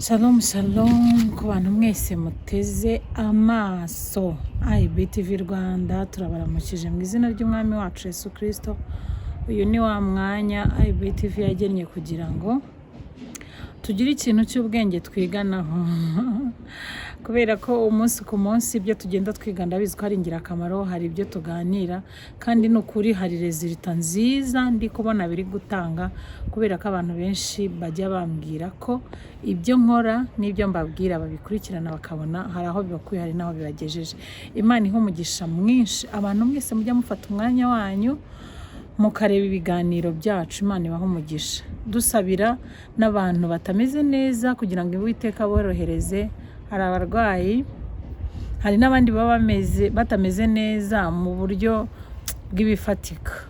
Shalom shalom ku bantu mwese muteze amaso IBTV Rwanda, turabaramukije mu izina ry'umwami wacu Yesu Kristo. Uyu ni wa mwanya IBTV yagennye kugira ngo tugire ikintu cy'ubwenge twiganaho kubera ko umunsi ku munsi ibyo tugenda twiga ndabizi ko ari ingirakamaro, hari ibyo tuganira kandi n'ukuri hari resulta nziza ndi kubona biri gutanga, kubera ko abantu benshi bajya bambwira ko ibyo nkora n'ibyo mbabwira babikurikirana bakabona hari aho bibakuye hari naho bibagejeje. Imana ihe umugisha mwinshi abantu mwese mujya mufata umwanya wanyu mukareba ibiganiro byacu. Imana ibaha umugisha. Dusabira n'abantu batameze neza kugira ngo Uwiteka borohereze. Hari abarwayi, hari n'abandi baba batameze neza mu buryo bw'ibifatika.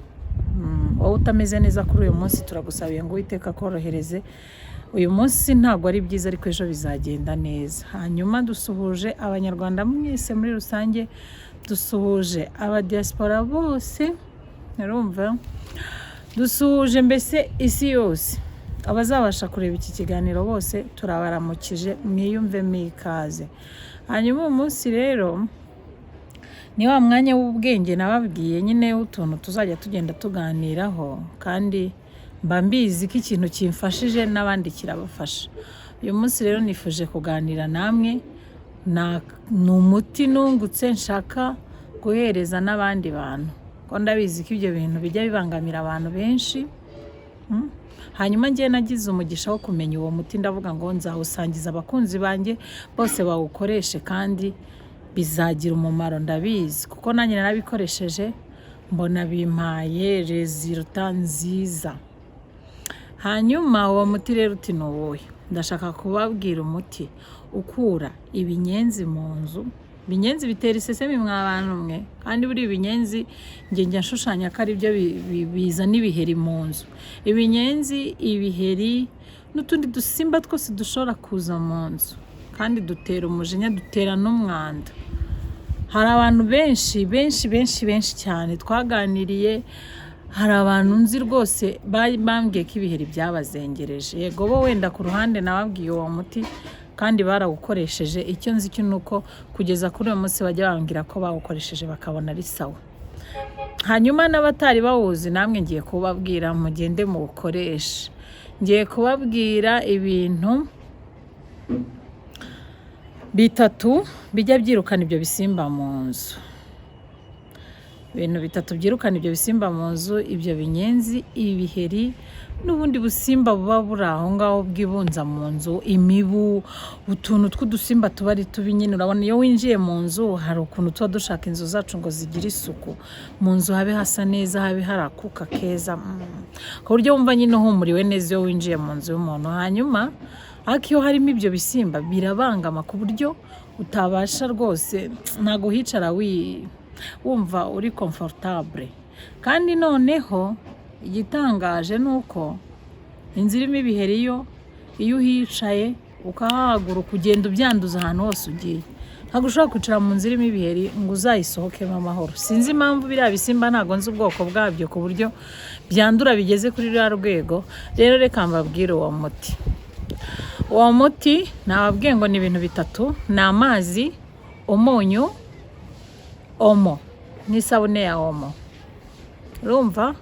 Wowe utameze neza kuri uyu munsi turagusabiye ngo Uwiteka korohereze. Uyu munsi ntabwo ari byiza ariko ejo bizagenda neza. Hanyuma dusuhuje abanyarwanda mwese muri rusange, dusuhuje abadiaspora bose, urumva, dusuhuje mbese isi yose. Abazabasha kureba iki kiganiro bose turabaramukije, mwiyumvemo ikaze. Hanyuma uyu munsi rero ni wa mwanya w'ubwenge nababwiye nyine utuntu tuzajya tugenda tuganiraho, kandi mba mbizi ko ikintu kimfashije n'abandi kirabafasha. Uyu munsi rero nifuje kuganira namwe, ni umuti nungutse nshaka guhereza n'abandi bantu, ko ndabizi ko ibyo bintu bijya bibangamira abantu benshi. Hanyuma njye nagize umugisha wo kumenya uwo muti, ndavuga ngo nzawusangiza abakunzi banjye bose bawukoreshe kandi bizagira umumaro, ndabizi kuko nanjye narabikoresheje mbona bimpaye resulta nziza. Hanyuma uwo muti rero uti ni uwuhe? Ndashaka kubabwira umuti ukura ibinyenzi mu nzu. Ibinyenzi bitera isesemi mwa bantu mwe, kandi buri ibinyenzi njya nshushanya ko ari byo bizana ibiheri mu nzu. Ibinyenzi, ibiheri n'utundi dusimba twose dushobora kuza mu nzu kandi dutera umujinya, dutera n'umwanda. Hari abantu benshi cyane twaganiriye, hari abantu nzi rwose bambwiye ko ibiheri byabazengereje. Yego bo wenda ku ruhande nababwiye uwo muti kandi barawukoresheje. Icyo nzi cyo nuko kugeza kuri uyu munsi bajya bambwira ko bawukoresheje bakabona ari sawa. Hanyuma n'abatari bawuzi namwe ngiye kubabwira mugende muwukoreshe. Ngiye kubabwira ibintu bitatu bijya byirukana ibyo bisimba mu nzu. Ibintu bitatu byirukana ibyo bisimba mu nzu, ibyo binyenzi, ibiheri n'ubundi busimba buba buri aho ngaho bwibunza mu nzu, imibu, utuntu tw'udusimba tuba ari tubi nyine. Urabona iyo winjiye mu nzu hari ukuntu tuba dushaka inzu zacu ngo zigire isuku, mu nzu habe hasa neza, habe hari akuka keza, ku buryo wumva nyine uhumuriwe neza iyo winjiye mu nzu y'umuntu. Hanyuma ariko iyo harimo ibyo bisimba birabangama ku buryo utabasha rwose, ntago hicara wumva uri comfortable. Kandi noneho igitangaje nuko inzu irimo ibiheri iyo uhicaye ukahaguruka ugenda ubyanduza ahantu hose ugiye. Ntabwo ushobora kwicara mu nzu irimo ibiheri ngo uzayisohokemo amahoro. Sinzi impamvu biriya bisimba, ntabwo nzi ubwoko bwabyo ku buryo byandura bigeze kuri ruriya rwego. Rero reka mbabwire uwo muti. Uwo muti nababwiye ngo ni ibintu bitatu: ni amazi, umunyu, omo n'isabune ya omo. Urumva,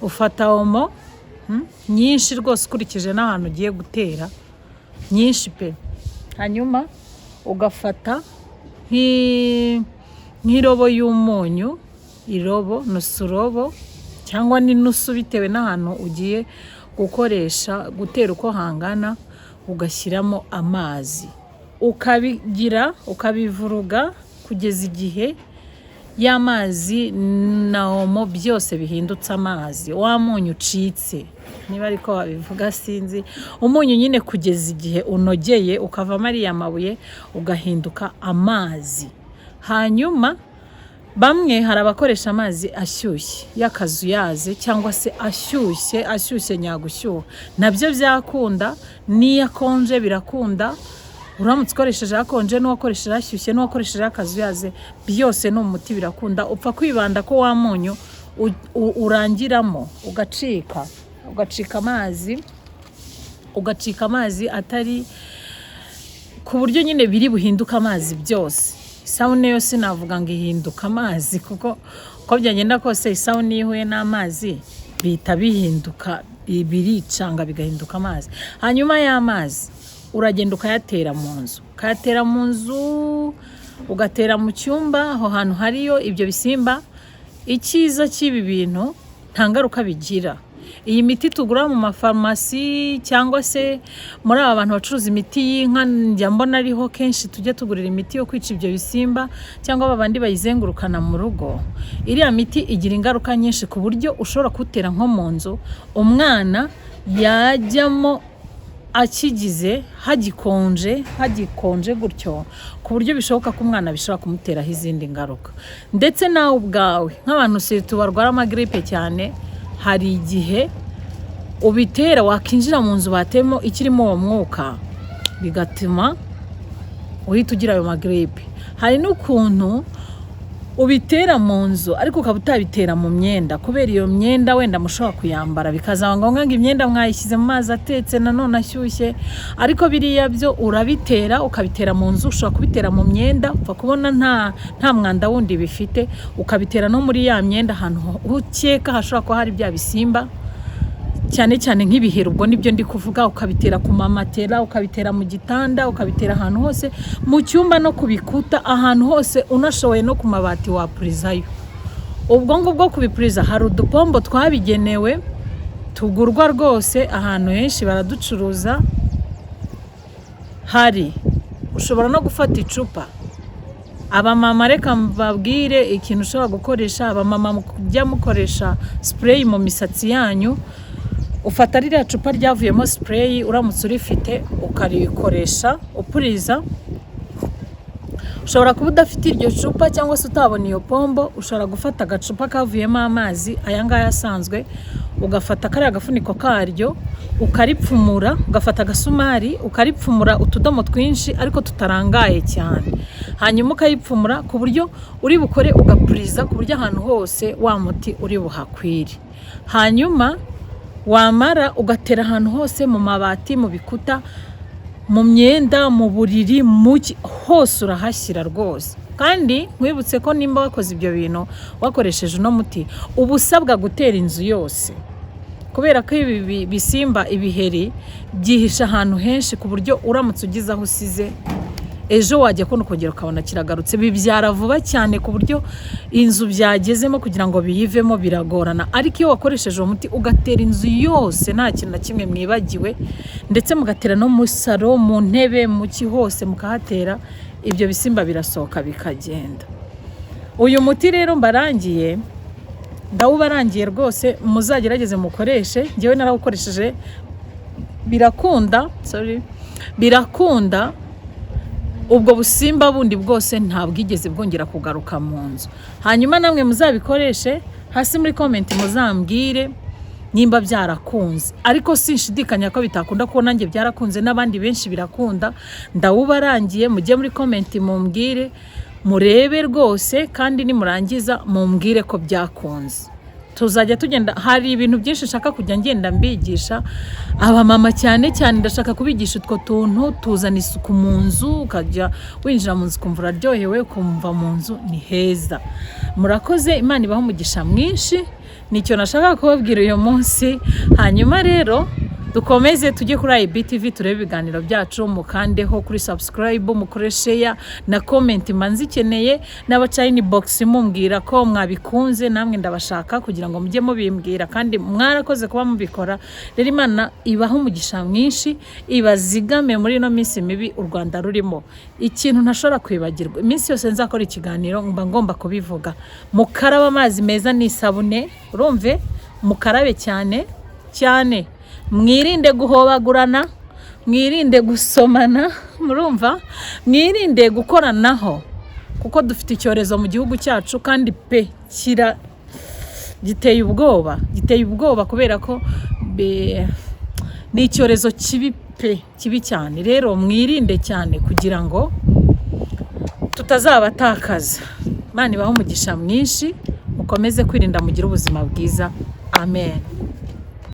ufata omo nyinshi rwose ukurikije n'ahantu ugiye gutera, nyinshi pe. Hanyuma ugafata nk'irobo y'umunyu, irobo, nusu robo cyangwa n'inusu bitewe n'ahantu ugiye gukoresha gutera uko hangana, ugashyiramo amazi, ukabivuruga kugeza igihe y'amazi na omo byose bihindutse amazi, wa munyu ucitse, niba ariko babivuga sinzi. Umunyu nyine kugeza igihe unogeye ukavamo ariya mabuye ugahinduka amazi. Hanyuma bamwe hari abakoresha amazi ashyushye y'akazuyaze cyangwa se ashyushye nyagushyuha, nabyo byakunda. N'iyo akonje birakunda. Uramutse ukoresheje akonje n'uwakoresheje ashyushye n'uwakoresheje akazuyaze, byose ni umuti, birakunda. Upfa kwibanda ko wa munyu urangiramo ugacika amazi, ugacika amazi atari ku buryo nyine biri buhinduka amazi byose. Isabune yo sinavuga ngo ihinduka amazi kuko uko byagenda kose isabune iyo ihuye n'amazi bihita bihinduka, biricanga bigahinduka amazi. Hanyuma y'amazi uragenda ukayatera mu nzu, ugatera mu cyumba aho hantu hariyo ibyo bisimba. Icyiza cy'ibi bintu nta ngaruka bigira. Iyi miti tugura mu mafarumasi cyangwa se muri aba bantu bacuruza imiti y'inka, njya mbona ariho kenshi tujya tugurira imiti yo kwica ibyo bisimba cyangwa babandi bayizengurukana mu rugo. Iriya miti igira ingaruka nyinshi ku buryo ushobora kutera nko mu nzu, umwana yajyamo akigize hagikonje gutyo, ku buryo bishoboka ko umwana bishobora kumuteraho izindi ngaruka. Ndetse nawe ubwawe nk'abantu barwara amagripe cyane, hari igihe ubitera wakinjira mu nzu batemo ikirimo uwo mwuka bigatuma uhita ugira ayo magripe. Hari n'ukuntu ubitera mu nzu ariko ukaba utabitera mu myenda kubera iyo myenda wenda mushobora kuyambara, bikazaba ngombwa ngo imyenda mwayishyize mu mazi atetse nanone ashyushye. Ariko biriya byo urabitera ukabitera mu nzu, ushobora kubitera mu myenda upfa kubona nta mwanda wundi bifite, ukabitera no muri ya myenda ahantu ukeka hashobora kuba hari bya bisimba, cyane cyane nk'ibiheri. Ubwo nibyo ndi kuvuga. Ukabitera ku mamatera, ukabitera mu gitanda, ukabitera ahantu hose mu cyumba no ku bikuta, ahantu hose, unashoboye no ku mabati wapurizayo. Ubwo ngubwo kubipuriza hari udupombo twabigenewe tugurwa rwose ahantu henshi baraducuruza. Hari ushobora no gufata icupa. Abamama reka mbabwire ikintu ushobora gukoresha. Abamama mujya mukoresha spray mu misatsi yanyu, ufata ririya cupa ryavuyemo spray uramutse urifite ukarikoresha upuriza. Ushobora kuba udafite iryo cupa cyangwa se utabona iyo pombo, ushobora gufata agacupa kavuyemo amazi aya ngaya asanzwe, ugafata kariya gafuniko karyo ukaripfumura, ugafata agasumari ukaripfumura utudomo twinshi ariko tutarangaye cyane. Hanyuma ukayipfumura ku buryo uri bukore ugapuriza ku buryo ahantu hose wa muti uri buhakwire. Hanyuma wamara ugatera ahantu hose, mu mabati, mu bikuta, mu myenda, mu buriri, hose urahashyira rwose. Kandi nkwibutse ko nimba wakoze ibyo bintu wakoresheje uno muti, uba usabwa gutera inzu yose, kubera ko ibi bisimba, ibiheri byihisha ahantu henshi ku buryo uramutse ugize aho usize, ejo wajya kubona ukongera ukabona kiragarutse. Bibyara vuba cyane ku buryo inzu byagezemo kugira ngo biyivemo biragorana. Ariko iyo wakoresheje uwo muti ugatera inzu yose nta kintu na kimwe mwibagiwe, ndetse mugatera no mu saro, mu ntebe, mu hose mukahatera, ibyo bisimba birasohoka bikagenda. Uyu muti rero mbarangiye, ndawubarangiye rwose, muzagerageze mukoreshe. Njyewe narawukoresheje birakunda. Ubwo busimba bundi bwose ntabwigeze bwongera kugaruka mu nzu. Hanyuma namwe muzabikoreshe, hasi muri comment muzambwire nimba byarakunze. Ariko sinshidikanya ko bitakunda, ko nanjye byarakunze n'abandi benshi birakunda. Ndawubarangiye, mujye muri comment mumbwire, murebe rwose, kandi nimurangiza mumbwire ko byakunze. Tuzajya tugenda, hari ibintu byinshi nshaka kujya ngenda mbigisha abamama, cyane ndashaka kubigisha utwo tuntu tuzana isuku mu nzu. Ukajya winjira mu nzu kumva uraryohewe, kumva mu nzu ni heza. Murakoze, Imana ibaho umugisha mwinshi. Nicyo nashaka kubabwira uyu munsi. Hanyuma rero dukomeze tujye kuri IBTV turebe ibiganiro byacu, mukandeho kuri subscribe, mukore share na comment manzikeneye, n'abacayini box mumbwira ko mwabikunze, namwe ndabashaka kugira ngo mujye mubimbwira, kandi mwarakoze kuba mubikora. Rero Imana ibaho umugisha mwinshi, ibazigame muri no minsi mibi u Rwanda rurimo. Ikintu ntashobora kwibagirwa, iminsi yose nzakora ikiganiro mba ngomba kubivuga. Mukaraba amazi meza n'isabune, urumve, mukarabe cyane. Mwirinde guhobagurana, mwirinde gusomana, murumva, mwirinde gukoranaho, kuko dufite icyorezo mu gihugu cyacu, kandi giteye ubwoba kubera ko ni icyorezo kibi cyane. Rero mwirinde cyane kugira ngo tutazabatakaza. Imana ibaho umugisha mwinshi, mukomeze kwirinda, mugire ubuzima bwiza. Amen.